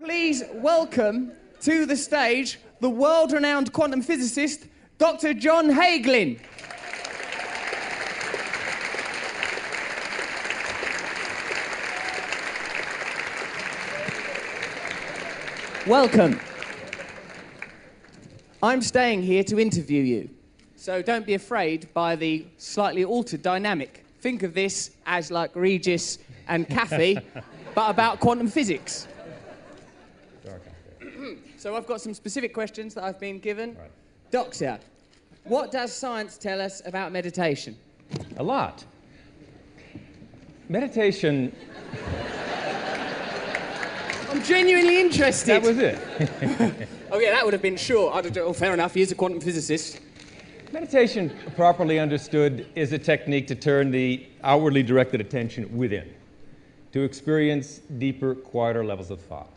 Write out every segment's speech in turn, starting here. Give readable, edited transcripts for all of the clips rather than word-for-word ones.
Please welcome to the stage the world-renowned quantum physicist, Dr. John Hagelin. Welcome. I'm staying here to interview you, so don't be afraid by the slightly altered dynamic. Think of this as like Regis and Kathy, but about quantum physics. So I've got some specific questions that I've been given. Right. Doctor, what does science tell us about meditation? A lot. Meditation... I'm genuinely interested. That was it. Oh yeah, that would have been short. I'd have done, oh, fair enough, he is a quantum physicist. Meditation, properly understood, is a technique to turn the outwardly directed attention within, to experience deeper, quieter levels of thought,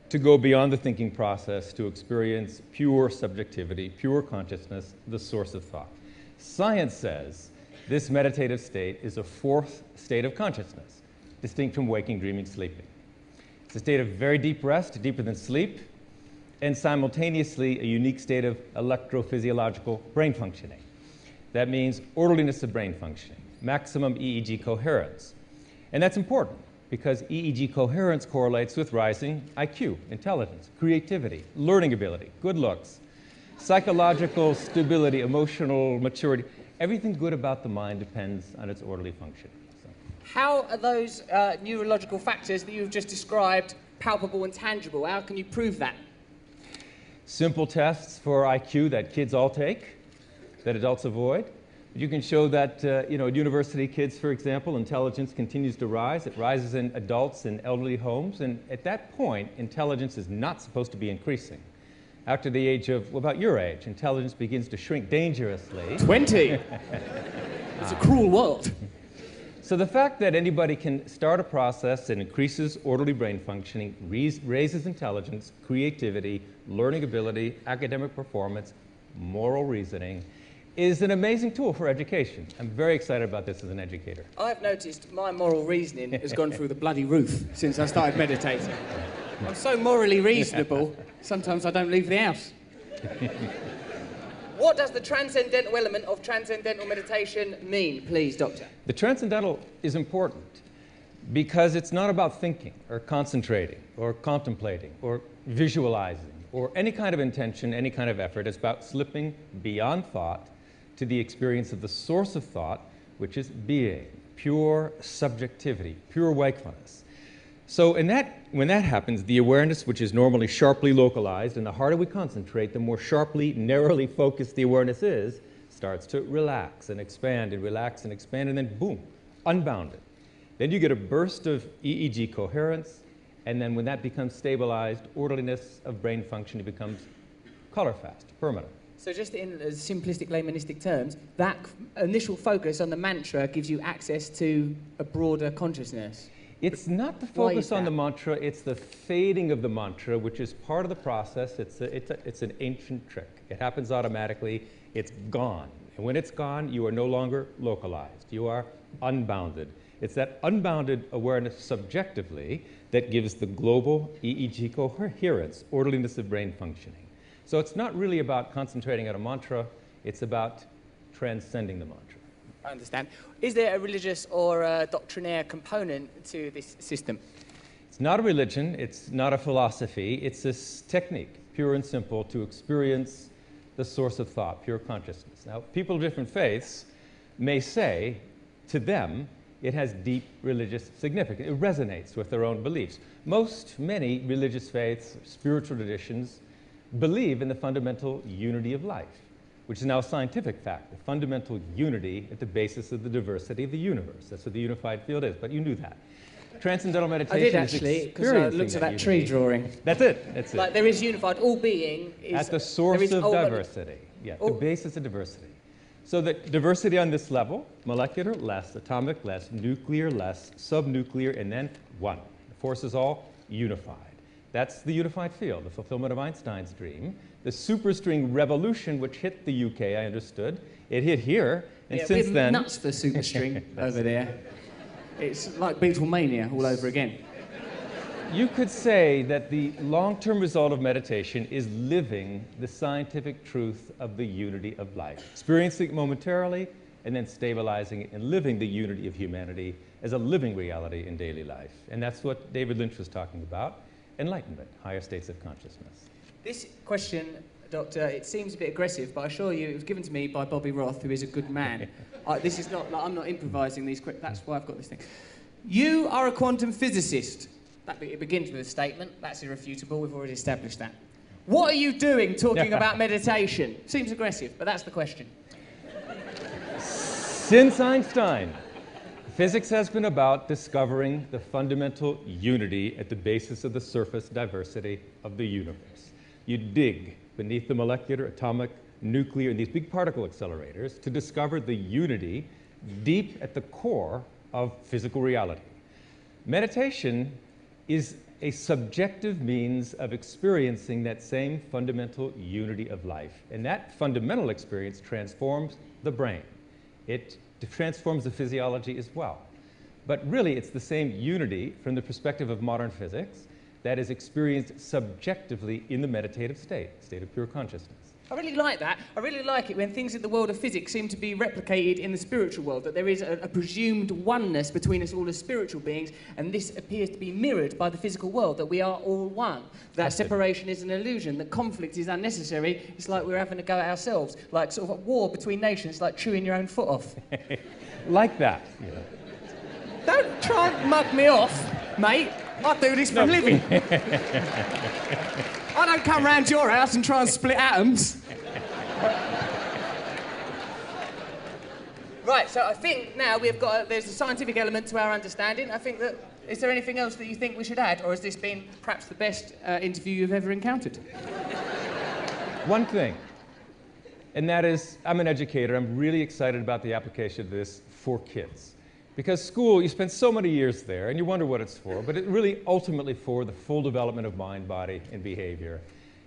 to go beyond the thinking process, to experience pure subjectivity, pure consciousness, the source of thought. Science says this meditative state is a fourth state of consciousness, distinct from waking, dreaming, sleeping. It's a state of very deep rest, deeper than sleep, and simultaneously a unique state of electrophysiological brain functioning. That means orderliness of brain functioning, maximum EEG coherence. And that's important because EEG coherence correlates with rising IQ, intelligence, creativity, learning ability, good looks, psychological stability, emotional maturity. Everything good about the mind depends on its orderly function. How are those neurological factors that you've just described palpable and tangible? How can you prove that? Simple tests for IQ that kids all take, that adults avoid. You can show that, university kids, for example, intelligence continues to rise. It rises in adults in elderly homes, and at that point, intelligence is not supposed to be increasing. After the age of, well, about your age, intelligence begins to shrink dangerously. 20? It's a cruel world. So the fact that anybody can start a process that increases orderly brain functioning, raises intelligence, creativity, learning ability, academic performance, moral reasoning, is an amazing tool for education. I'm very excited about this as an educator. I've noticed my moral reasoning has gone through the bloody roof since I started meditating. I'm so morally reasonable, sometimes I don't leave the house. What does the transcendental element of transcendental meditation mean, please, Doctor? The transcendental is important because it's not about thinking or concentrating or contemplating or visualizing or any kind of intention, any kind of effort. It's about slipping beyond thought to the experience of the source of thought, which is being, pure subjectivity, pure wakefulness. So when that happens, the awareness, which is normally sharply localized, and the harder we concentrate, the more sharply, narrowly focused the awareness is, starts to relax and expand and relax and expand, and then boom, unbounded. Then you get a burst of EEG coherence, and then when that becomes stabilized, orderliness of brain function, it becomes color fast, permanent. So just in simplistic laymanistic terms, that initial focus on the mantra gives you access to a broader consciousness. It's not the focus on the mantra, it's the fading of the mantra, which is part of the process. It's an ancient trick. It happens automatically. It's gone. And when it's gone, you are no longer localized. You are unbounded. It's that unbounded awareness subjectively that gives the global EEG coherence, orderliness of brain functioning. So it's not really about concentrating on a mantra, it's about transcending the mantra. I understand. Is there a religious or a doctrinaire component to this system? It's not a religion, it's not a philosophy, it's this technique, pure and simple, to experience the source of thought, pure consciousness. Now, people of different faiths may say, to them, it has deep religious significance. It resonates with their own beliefs. Many religious faiths, spiritual traditions, believe in the fundamental unity of life, which is now a scientific fact, the fundamental unity at the basis of the diversity of the universe. That's what the unified field is, but you knew that. Transcendental meditation I did actually, because I looked at that tree drawing. That's it, that's it. Like there is unified, all being is... At the source of diversity, yeah, the basis of diversity. So that diversity on this level, molecular, less atomic, less nuclear, less subnuclear, and then one. The force is all unified. That's the unified field, the fulfillment of Einstein's dream. The superstring revolution, which hit the UK, I understood, it hit here, and since then... nuts for superstring over there. It's like Beatlemania all over again. You could say that the long-term result of meditation is living the scientific truth of the unity of life, experiencing it momentarily and then stabilizing it and living the unity of humanity as a living reality in daily life. And that's what David Lynch was talking about, enlightenment, higher states of consciousness. This question, Doctor, it seems a bit aggressive, but I assure you it was given to me by Bobby Roth, who is a good man. This is not, like, I'm not improvising these questions, that's why I've got this thing. You are a quantum physicist. It begins with a statement. That's irrefutable. We've already established that. What are you doing talking about meditation? Seems aggressive, but that's the question. Since Einstein, physics has been about discovering the fundamental unity at the basis of the surface diversity of the universe. You dig beneath the molecular, atomic, nuclear, and these big particle accelerators to discover the unity deep at the core of physical reality. Meditation is a subjective means of experiencing that same fundamental unity of life. And that fundamental experience transforms the brain. It transforms the physiology as well. But really, it's the same unity from the perspective of modern physics that is experienced subjectively in the meditative state of pure consciousness. I really like that. I really like it when things in the world of physics seem to be replicated in the spiritual world, that there is a presumed oneness between us all as spiritual beings, and this appears to be mirrored by the physical world, that we are all one, that separation is an illusion, that conflict is unnecessary. It's like we're having a go at ourselves, like sort of a war between nations, like chewing your own foot off. Like that. Yeah. Don't try and mug me off, mate. I do this for a living. I don't come round your house and try and split atoms. Right, so I think now there's a scientific element to our understanding. I think that, is there anything else that you think we should add, or has this been perhaps the best interview you've ever encountered? One thing, and that is, I'm an educator. I'm really excited about the application of this for kids. Because school, you spend so many years there, and you wonder what it's for, but it's really ultimately for the full development of mind, body, and behavior.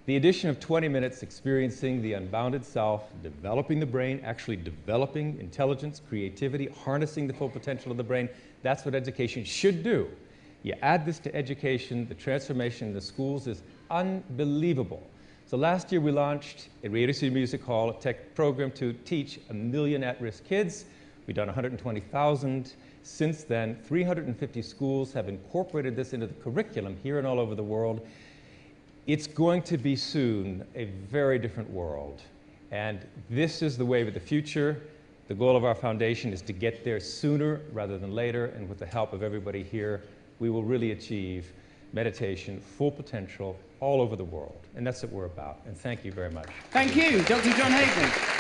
The addition of 20 minutes experiencing the unbounded self, developing the brain, actually developing intelligence, creativity, harnessing the full potential of the brain, that's what education should do. You add this to education, the transformation in the schools is unbelievable. So last year we launched at Radio City Music Hall a tech program to teach 1 million at-risk kids. We've done 120,000. Since then, 350 schools have incorporated this into the curriculum here and all over the world. It's going to be soon a very different world. And this is the wave of the future. The goal of our foundation is to get there sooner rather than later. And with the help of everybody here, we will really achieve meditation, full potential all over the world. And that's what we're about. And thank you very much. Thank you, Dr. John Hagelin.